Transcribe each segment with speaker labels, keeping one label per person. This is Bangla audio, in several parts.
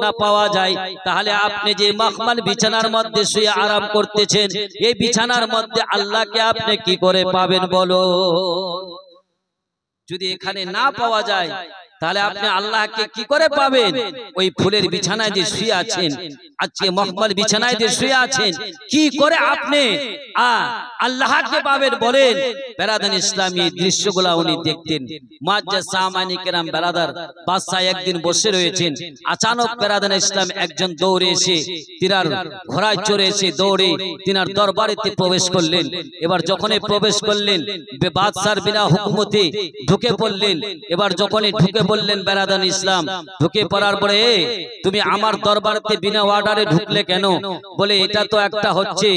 Speaker 1: না পাওয়া যায়, তাহলে আপনি যে মখমল বিছানার মধ্যে শুয়ে আরাম করতেছেন, এই বিছানার মধ্যে আল্লাহকে আপনি কি করে পাবেন বলো? যদি এখানে না পাওয়া যায় তাহলে আপনি আল্লাহকে কি করে পাবেন? ওই ফুলের বিছানায় যে শুয়ে আছেন, আজকে মখমল বিছানায় যে শুয়ে আছেন, কি করে আপনি আল্লাহকে পাবেন বলেন? বেরাদান ইসলামী দৃশ্যগুলা উনি দেখতেন। মুআজ্জাজ সামানি কেরাম বেরাদার বাদশাহ একদিন বসে রয়েছেন, আচানক বেরাদান ইসলাম একজন দৌড়ে এসে তিনার ঘোড়ায় চড়ে এসে দৌড়ে তিনার দরবারেতে প্রবেশ করলেন। এবার যখনই প্রবেশ করলেন, বাদশার বিনা হুকুমতে ঢুকে পড়লেন। এবার যখনই ঢুকে বললেন বেরাদান ইসলাম, ঢুকে পড়ার পরে তুমি আমার দরবারেতে বিনা অর্ডারে ঢুকলে কেন? বলে এটা তো একটা হচ্ছে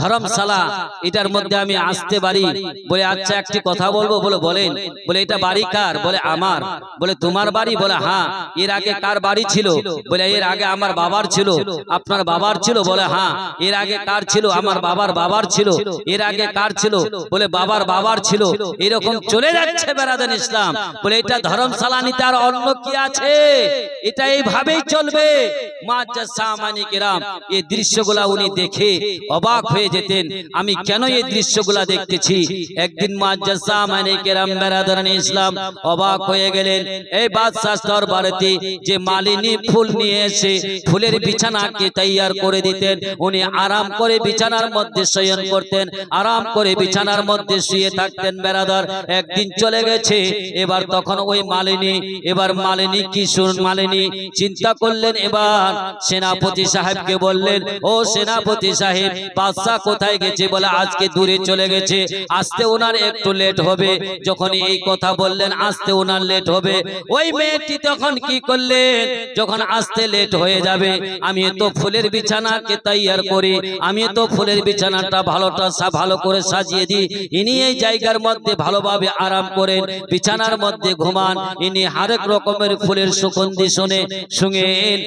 Speaker 1: ধর্মশালা, এটার মধ্যে আমি আসতে পারি। বলে আচ্ছা একটি কথা বলবো। বলে বলেন। বলে এটা বাড়ি কার? বলে আমার। বলে তোমার বাড়ি? বলে হ্যাঁ। এর আগে কার বাড়ি ছিল? বলে এর আগে আমার বাবার ছিল। আপনার বাবার ছিল? বলে হ্যাঁ। এর আগে কার ছিল? আমার বাবার বাবার ছিল। এর আগে কার ছিল? বলে বাবার বাবার ছিল। এরকম চলে যাচ্ছে বেরাদান ইসলাম। বলে এটা ধর্মশালা নিতে আর অন্য কি আছে? এটা এইভাবেই চলবে। মুআজ্জাজ সামানি কেরাম এই দৃশ্যগুলা উনি দেখে অবাক হয়ে যেতেন, আমি কেন এই দৃশ্যগুলা দেখতেছি? একদিন মুআজ্জাজ সামানি কেরাম বেরাদান ইসলাম অবাক হয়ে গেলেন। এই বাদশাহ দরবারেতে যে মালিনী ফুল নিয়ে এসে ফুলের বিছানাকে তৈয়ার করে দিতেন, উনি আরাম করে বিছানার মধ্যে শয়ন করতেন, আরাম করে বিছানার মধ্যে শুয়ে থাকতেন বেরাদার। একদিন চলে গেছে, এবার তখন ওই মালিনী, এবার মালিনী কি শুন, মালিনী চিন্তা করলেন, এবার সেনাপতি সাহেবকে বললেন, ও সেনাপতি সাহেব, বাদশাহ কোথায় গেছে? বলে আজকে দূরে চলে গেছে, আসতে ওনার একটু লেট হবে। যখন এই কথা বললেন আসতে ওনার লেট হবে, ওই মেয়েটি তখন কি করলেন, যখন আসতে লেট হয়ে যাবে, আমি তো ফুলের বিছানাকে তৈয়ার করি, আমি তো ফুলের বিছানাটা ভালো করে সাজিয়ে দিই, ইনি এই জায়গার মধ্যে ভালোভাবে আরাম করেন, বিছানার মধ্যে ঘুমান, ইনি হরেক রকমের ফুলের সুগন্ধি শুনেন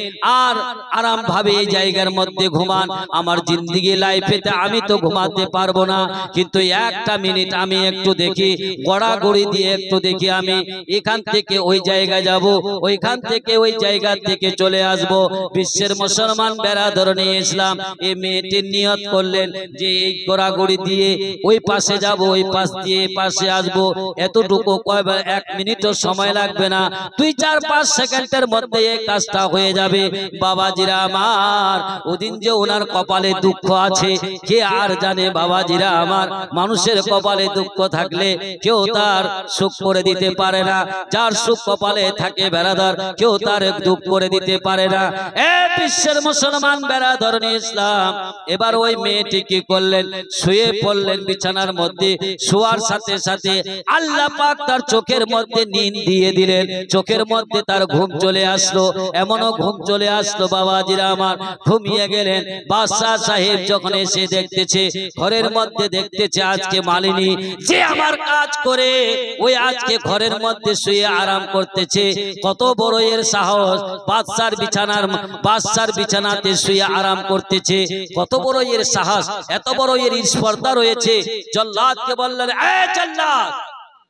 Speaker 1: আর আরাম ভাবে এই জায়গার মধ্যে ঘুমান। আমার জিন্দেগি লাইফেতে আমি তো ঘুমাতে পারবো না, কিন্তু একটা মিনিট আমি একটু দেখি, গড়াগড়ি দিয়ে একটু দেখি, আমি এখান থেকে ওই জায়গায় যাব, ওইখান থেকে ওই জায়গা থেকে চলে আসব। বিশ্বের মুসলমান বেরাদরণী ইসলাম এই মেয়েটির নিয়ত করলেন যে এই গড়াগড়ি দিয়ে ওই পাশে যাব, ওই পাশ দিয়ে এই পাশে আসবো, এতটুকু কয়বার 1 মিনিটও সময় লাগবে না, 2-4-5 সেকেন্ডের মধ্যে এই কাজটা হয়ে যাবে। বাবাজিরা আমার, ওদিন যে ওনার কপালে দুঃখ আছে কে আর জানে? বাবাজিরা আমার, মানুষের কপালে দুঃখ থাকলে কেউ তার সুখ করে দিতে পারে না, যার সুখ কপালে থাকে বেরাদার কেউ তার দুঃখ করে দিতে পারে না। এ বিশ্বের মুসলমান বেরাদরণী ইসলাম, এবার ওই মেয়েটি কি করলেন, শুয়ে পড়লেন বিছানার মধ্যে। শোয়ার সাথে সাথে আল্লাহ পাক তার চোখের মধ্যে নিন দিয়ে দিলেন, চোখের মধ্যে তার ঘুম চলে আসলো। এমনও ঘুম চলে আসলো বাবাজিরা আমার, ঘুমিয়ে গেলেন। বাদশাহ সাহেব যখন এসে দেখতেছে ঘরের মধ্যে, দেখতেছে আজকে মালিনী যে আমার কাজ করে ওই আজকে ঘরের মধ্যে শুয়ে আরাম করতেছে, কত বড় এর সাহস! বাদশার বিছানাতে শুয়ে আরাম করতেছে, কত বড় এর সাহস, এত বড় এর স্পর্ধা রয়েছে। জল্লাদকে বললেন, এ জল্লাদ!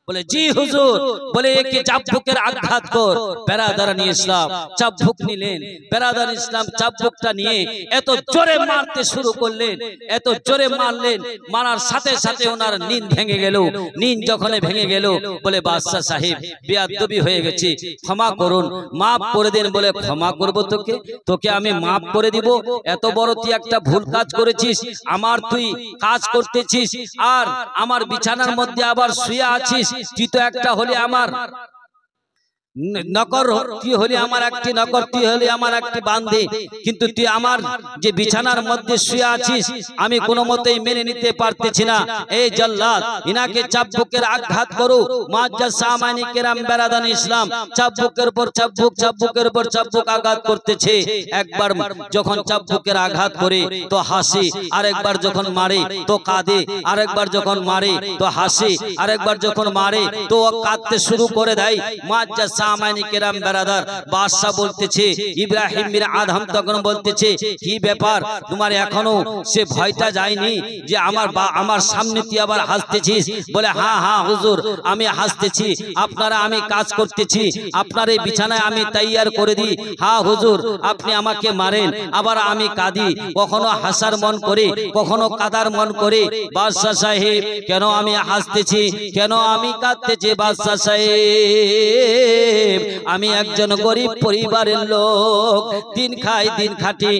Speaker 1: বলে জি হুজুর। বলে একে চাবুকের আঘাত কর। বেরাদারান ইসলাম চাবুক নিলেন। বেরাদার ইসলাম চাবুকটা নিয়ে এত জোরে মারতে শুরু করলেন, এত জোরে মারলেন, মারার সাথে সাথে ওনার নিন ভেঙে গেল। নিন যখন ভেঙে গেল, বলে বাদশাহ সাহেব বেয়াদবি হয়ে গেছে, ক্ষমা করুন, মাফ করে দেন। বলে ক্ষমা করব তোকে আমি মাফ করে দিব? এত বড় তুই একটা ভুল কাজ করেছিস, আমার তুই কাজ করতেছিস আর আমার বিছানার মধ্যে আবার শুয়ে আছিস, তুই তো একটা হলে আমার নকর, তুই হলি আমার একটি নকর, তুই হলি আমার একটি বান্দী, কিন্তু তুই আমার যে বিছানার মধ্যে শুয়ে আছিস আমি কোনো মতেই মেনে নিতে পারতেছি না। এই জল্লাদ, ইনাকে চাবুকের আঘাত করো। মুআজ্জাজ সামানি কেরাম বেরাদান ইসলাম চাবুকের পর চাবুক, চাবুকের পর চাবুক আঘাত করতেছে। একবার যখন চাবুকের আঘাত করে তো হাসি, আরেকবার যখন মারে তো কাঁদে, আরেকবার যখন মারে তো হাসি, আরেকবার যখন মারে তো কাঁদতে শুরু করে দেয়। মুআজ্জাজ সামাইনি কেরাম বেরাদার, বাদশা বলতেছে, ইব্রাহিম বিন আদম তখন বলতেছে, কি ব্যাপার তোমার এখনো সে ভয়টা যায়নি যে আমার সামনে তুই আবার হাসতেছিস? বলে হ্যাঁ হ্যাঁ হুজুর, আমি হাসতেছি, আপনারা আমি কাজ করতেছি, আপনার এই বিছানায় আমি তৈয়ার করে দিই। হ্যাঁ হুজুর, আপনি আমাকে মারেন, আবার আমি কাঁদি, কখনো হাসার মন করে, কখনো কাদার মন করে। বাদশা সাহেব, কেন আমি হাসতেছি, কেন আমি কাঁদতেছি? বাদশা সাহেব, আমি একজন গরিব পরিবারের লোক, দিন খাই দিন খাটি,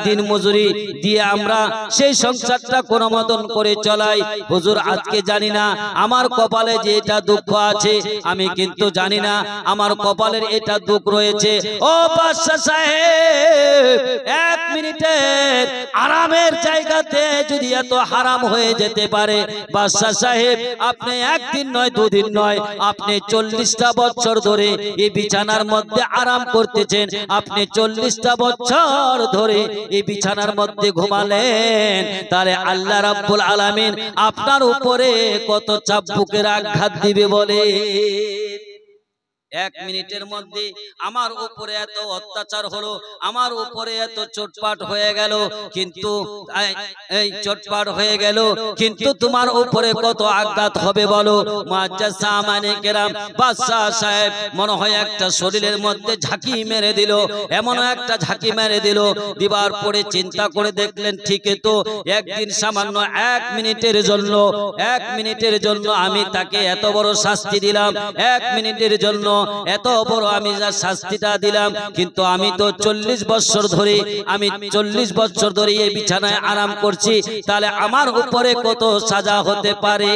Speaker 1: দিন মজুরি দিয়ে আমরা সেই সংসারটা কোনো মতন করে চলাই। হুজুর, আজকে জানি না আমার কপালে যে এটা দুঃখ আছে, আমি কিন্তু জানি না আমার কপালের এটা দুঃখ রয়েছে। ও বাদশা সাহেব, এক মিনিটের আরামের জায়গাতে যদি এত হারাম হয়ে যেতে পারে, বাদশা সাহেব আপনি একদিন নয় দুদিন নয়, আপনি 40টা বছর ধরে এই বিছানার মধ্যে আরাম করতেছেন, আপনি 40টা বছর ধরে এই বিছানার মধ্যে ঘুমালেন, তাহলে আল্লাহ রাব্বুল আলামিন আপনার উপরে কত চাবুকের আঘাত দিবে বলে? এক মিনিটের মধ্যে আমার উপরে এত অত্যাচার হলো, আমার উপরে এত চোটপাট হয়ে গেল, কিন্তু এই চোটপাট হয়ে গেল, কিন্তু তোমার উপরে কত আঘাত হবে বলো? মুআজ্জাজ সামানে কেরাম, বাদশা সাহেব মনে হয় একটা শরীরের মধ্যে ঝাঁকি মেরে দিল, এমন একটা ঝাঁকি মেরে দিল, দিবার পরে চিন্তা করে দেখলেন, ঠিকই তো, একদিন সামান্য 1 মিনিটের জন্য আমি তাকে এত বড় শাস্তি দিলাম, 1 মিনিটের জন্য এত বড় আমি যা শাস্তিটা দিলাম, কিন্তু আমি তো 40 বছর ধরে এই বিছানায় আরাম করছি, তাহলে আমার উপরে কত সাজা হতে পারে?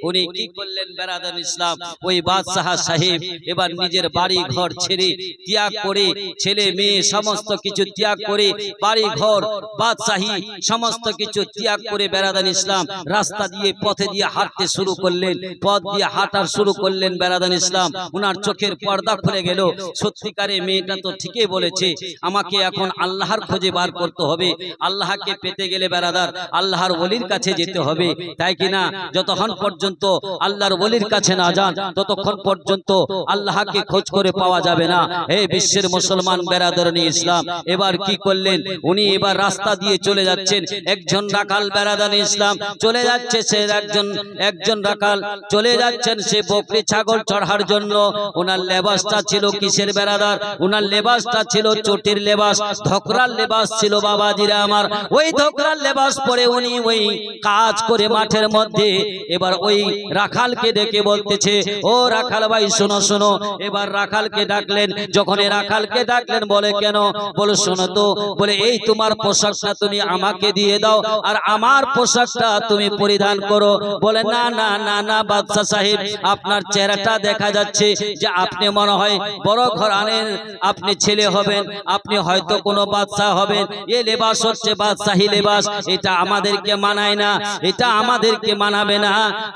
Speaker 1: উনি কি করলেন বেরাদার ইসলাম, ওই বাদশাহ সাহেব এবার নিজের বাড়ি ঘর ছেড়ে ত্যাগ করে, ছেলে মেয়ে সমস্ত কিছু ত্যাগ করে, বাড়ি ঘর বাদশাহী সমস্ত কিছু ত্যাগ করে বেরাদার ইসলাম রাস্তা দিয়ে পথে দিয়ে হাঁটতে শুরু করলেন, পথ দিয়ে হাঁটার শুরু করলেন বেরাদার ইসলাম। উনার চোখের পর্দা খুলে গেল, সত্যিকারে মেয়েটা তো ঠিকই বলেছে, আমাকে এখন আল্লাহর খোঁজে বার করতে হবে, আল্লাহকে পেতে গেলে বেরাদার আল্লাহর ওলির কাছে যেতে হবে, তাই কিনা? যতক্ষণ পর্যন্ত আল্লাহর ওলির কাছে না যান, ততক্ষণ পর্যন্ত আল্লাহকে খোঁজ করে পাওয়া যাবে না। এই বিশ্বের মুসলমান বেরাদরনি ইসলাম, এবার কি করলেন উনি? এবার রাস্তা দিয়ে চলে যাচ্ছেন, একজন রাখাল বেরাদরনি ইসলাম চলে যাচ্ছে, সে একজন রাখাল চলে যাচ্ছেন সে বকরি ছাগল চড়ার জন্য। ওনার লেবাসটা ছিল কিসের বেরাদার? ওনার লেবাসটা ছিল চটির লেবাস, ধোকরার লেবাস ছিল বাবাজিরা আমার। ওই ধোকরার লেবাস পরে উনি ওই কাজ করে মাঠের মধ্যে, এবার ওই রাখালকে ডেকে বলতেছে, ও রাখাল ভাই শোনো শোনো। এবার রাখালকে ডাকলেন, যখন রাখালকে ডাকলেন বলে কেন? বলে শোনো তো, বলে এই তোমার পোশাকটা তুমি আমাকে দিয়ে দাও, আর আমার পোশাকটা তুমি পরিধান করো। বলে না না না না বাদশা সাহেব, আপনার চেহারাটা দেখা যাচ্ছে যে আপনি মনে হয় বড় ঘরানার আপনি ছেলে হবেন, আপনি হয়তো কোনো বাদশা হবেন, এই লেবাস হচ্ছে বাদশাহী লেবাস, এটা আমাদেরকে মানায় না, এটা আমাদেরকে মানাবে না,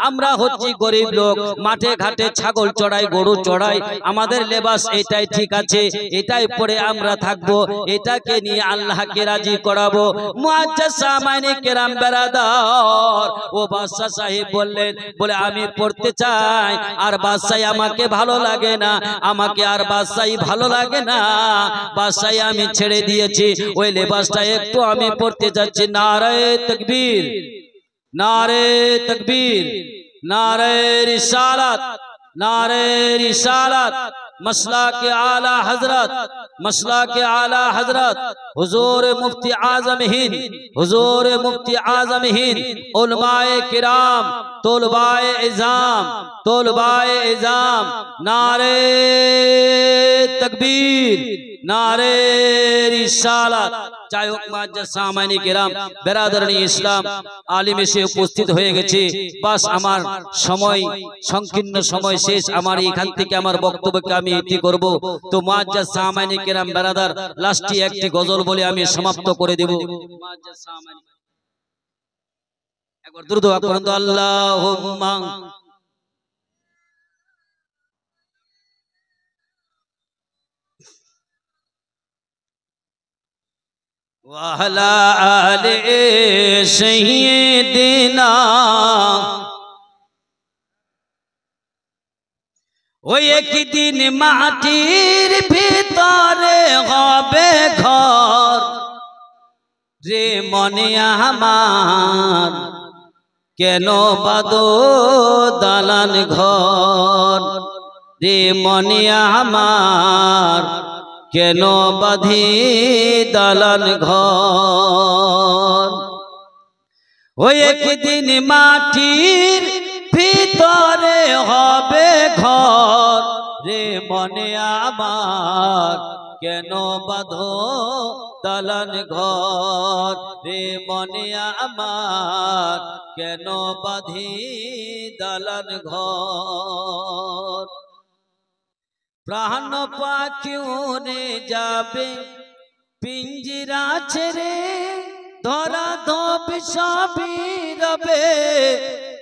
Speaker 1: আমরা হচ্ছি গরিব লোক, মাঠে ঘাটে ছাগল চড়াই গরু চড়াই, আমাদের লেবাস এটাই ঠিক আছে, এটাই পরে আমরা থাকবো, এটাকে নিয়ে আল্লাহকে রাজি করাবো। মুআজ্জাজ সামানে কেরাম বেরাদার, ও বাদশা সাহেব বললেন, বলে আমি পড়তে চাই, আর বাদশাই আমাকে ভালো লাগে না, আমাকে আর বাদশাই ভালো লাগে না, বাদশাই আমি ছেড়ে দিয়েছি, ওই লেবাসটা একটু আমি পড়তে যাচ্ছি। নারে তাকবীর, নারে তাকবীর, নারে রিসালাত, नारे रिसालत, मसला के आला हजरत, मसला के आला हजरत हुजूर मुफ्ती आजम हिंद, हुजूर मुफ्ती आजम हिंद, उलमाए किराम, तोलबाए इज़ाम, तोलबाए इज़ाम, नारे तकबीर, नारे रिसालत। যাই হোক মুআজ্জাজ সামানে কেরাম বেরাদরনি ইসলাম, আলিম এসে উপস্থিত হয়ে গেছে, বাস আমার সময় সংকীর্ণ সময় শেষ, আমার এখান থেকে আমার বক্তব্যকে আমি ইতি করব। তো মুআজ্জাজ সামানে কেরাম বেরাদার লাস্টে একটি গজল বলে আমি সমাপ্ত করে দেব। মুআজ্জাজ সামানে একবার দুরূদ পড়ুন তো, আল্লাহুম্মা वाला आले सय्यिदना ওই একদিন মাটির ভিতরে হবে ঘর রে মনে আমার, কেন বাঁধো দালান ঘর রে মনে আমার, কেন বাঁধি দালান ঘর। ওই একদিন মাটির ভিতরে হবে ঘর রে মনে আমার, কেন বাঁধো দালান ঘর রে মনে আমার, কেন বাঁধি দালান ঘর। প্রাণ পাখি উড়ে যাবে পিঞ্জিরা ছেড়ে, ধরা ধোপে সবই রবে,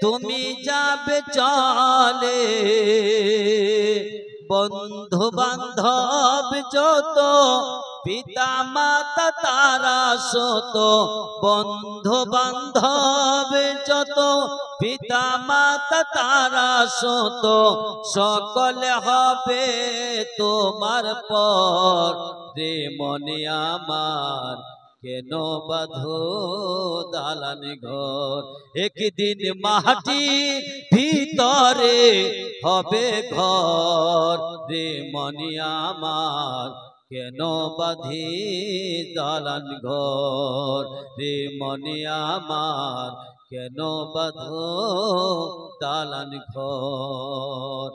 Speaker 1: তুমি যাবে চলে। বন্ধু বান্ধব যত, পিতা মাতা তারা শত, বন্ধু বান্ধব যত, পিতা মাতা তারা শত, সকলে হবে তোমার পর রে মনে আমার, কেন বাঁধো দালান ঘর। একদিন মাটির ভিতরে হবে ঘর রে মনে আমার, কেন বাঁধি দালান ঘর রে মনে আমার, কেন বাঁধো দালান ঘর।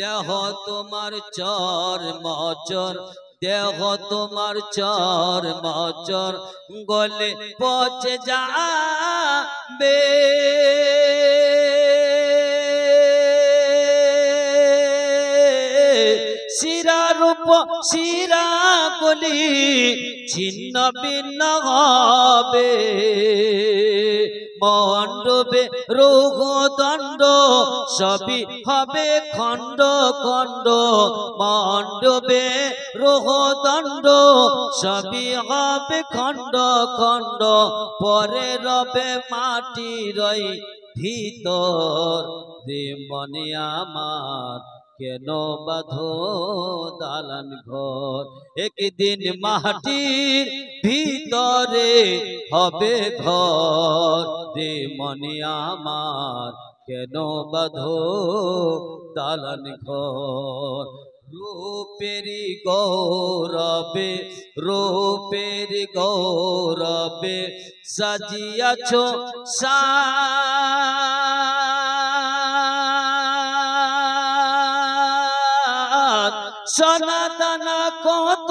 Speaker 1: দেহ তোমার চর মচর, দেহ তোমার চর মচর, গলে পচে যাবে, শিরা রূপ শিরা গলি ছিন্ন ভিন্ন হবে। মণ্ডপে রোগ দণ্ড সবই হবে খণ্ড খণ্ড, মণ্ডপে রোগ দণ্ড সবই হবে খণ্ড খণ্ড, পরে রবে মাটির ভিতর রে মনে আমার, কেন বাঁধো দালান ঘর। একদিন মাটির ভিতরে হবে ঘর রে মনে আমার, কেন বাঁধো দালান ঘর। রূপেরি গৌরবে রূপেরি গৌরবে সাজিয়াছ সা, সনাতনা কত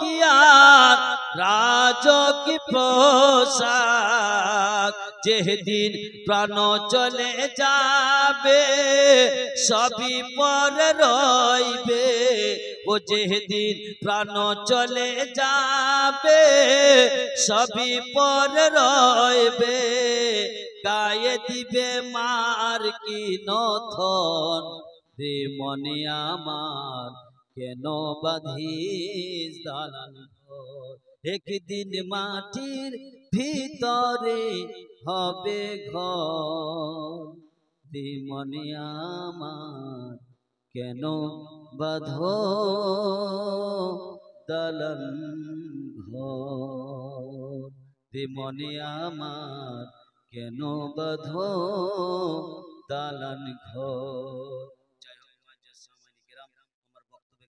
Speaker 1: কিয়ার রাজ কি প্রসাদ। যেদিন প্রাণ চলে যাবে সবই পরে রইবে, ও যেদিন প্রাণ চলে যাবে সবই পরে রইবে, গায়ে দিবে মার কি নথন রে মনে আমার, কেন বাঁধিস দালান ঘর। একদিন মাটির ভিতরে হবে ঘর রে মনে আমার, কেন বাঁধো দালান ঘর রে মনে আমার, কেন বাঁধো দালান ঘর।